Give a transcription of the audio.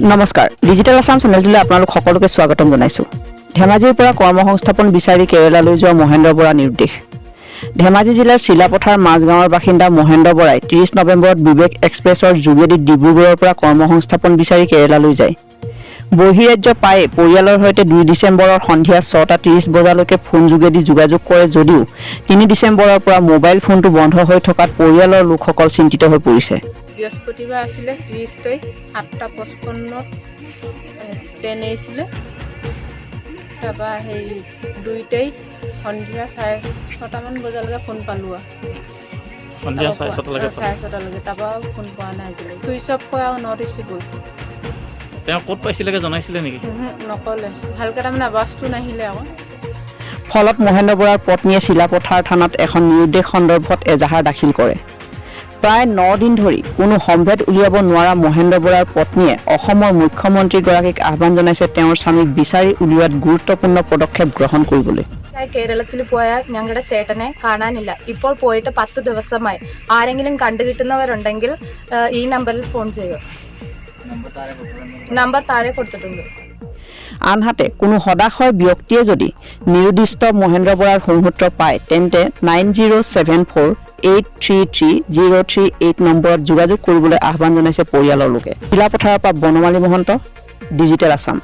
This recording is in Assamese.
নমস্কাৰ ডিজিটেল আসাম চেনেলটোলৈ আপোনালোক সকলোকে স্বাগতম জনাইছো। ধেমাজিৰ পৰা কৰ্মসংস্থাপন বিচাৰি কেৰালালৈ যোৱা মহেন্দ্ৰ বৰা নিৰুদ্দেশ। ধেমাজি জিলাৰ চিলাপথাৰ মাজগাঁৱৰ বাসিন্দা মহেন্দ্ৰ বৰাই 30 নৱেম্বৰত বিবেক এক্সপ্ৰেছৰ যোগেদি ডিব্ৰুগড়ৰ পৰা কৰ্মসংস্থাপন বিচাৰি কেৰালালৈ যায়। বহিৰাজ্য পাই পৰিয়ালৰ সৈতে 2 ডিচেম্বৰৰ সন্ধিয়া 6:30 বজালৈকে ফোন যোগেদি যোগাযোগ কৰে যদিও 3 ডিচেম্বৰৰ পৰা মোবাইল ফোনটো বন্ধ হৈ থকাত পৰিয়ালৰ লোকসকল চিন্তিত হৈ পৰিছে। বৃহস্পতিবাৰ আছিলে 30 তাৰিখ 8:55 ট্ৰেইন আহিছিলে। তাৰপৰা সেই 2 তাৰিখ সন্ধিয়া 6:30মান বজালৈকে ফোন পালোঁ আৰু সন্ধিয়া 6:30লৈকে তাৰপৰা ফোন পোৱা নাই আজিলৈ। চুইচ অফ কৰা আৰু নট ৰিচিভেবল। তেওঁ ক'ত পাইছিলেগে জনাইছিলে নেকি? নক'লে ভালকৈ তাৰমানে আৱাজটো নাহিলে আকৌ। ফলত মহেন্দ্ৰ বৰাৰ পত্নীয়ে চিলাপথাৰ থানাত এখন নিৰুদ্দেশ সন্দৰ্ভত এজাহাৰ দাখিল কৰে। প্ৰায় 9 দিন ধৰি কোনো সম্ভেদ উলিয়াব নোৱাৰা মহেন্দ্ৰ বৰাৰ পত্নীয়ে অসমৰ মুখ্যমন্ত্ৰীগৰাকীক আহ্বান জনাইছে তেওঁৰ স্বামীক বিচাৰি উলিওৱাত গুৰুত্বপূৰ্ণ പദক্ষেপ ഗ്രহণ কৰিবলৈ। കേരളത്തിൽ പോയ ഞങ്ങളുടെ ചേട്ടനെ കാണാനില്ല. ഇപ്പോൾ പോയിട്ട് 10 ദിവസമായി. ആരെങ്കിലും കണ്ടുകിട്ടുന്നവരുണ്ടെങ്കിൽ ഈ നമ്പറിൽ ഫോൺ ചെയ്യുക. നമ്പർ താഴെ കൊടുത്തിട്ടുണ്ട്. আনহাতে কোনো হদাশয় ব্যক্তিয়ে যদি নিৰুদ্দিষ্ট মহেন্দ্ৰ বৰাৰ সংসূত্ৰ পায় তেন্তে 9074833038 নম্বৰত যোগাযোগ কৰিবলৈ আহ্বান জনাইছে পৰিয়ালৰ লোকে। চিলাপথাৰৰ পৰা বনমালী মহন্ত, ডিজিটেল আসাম।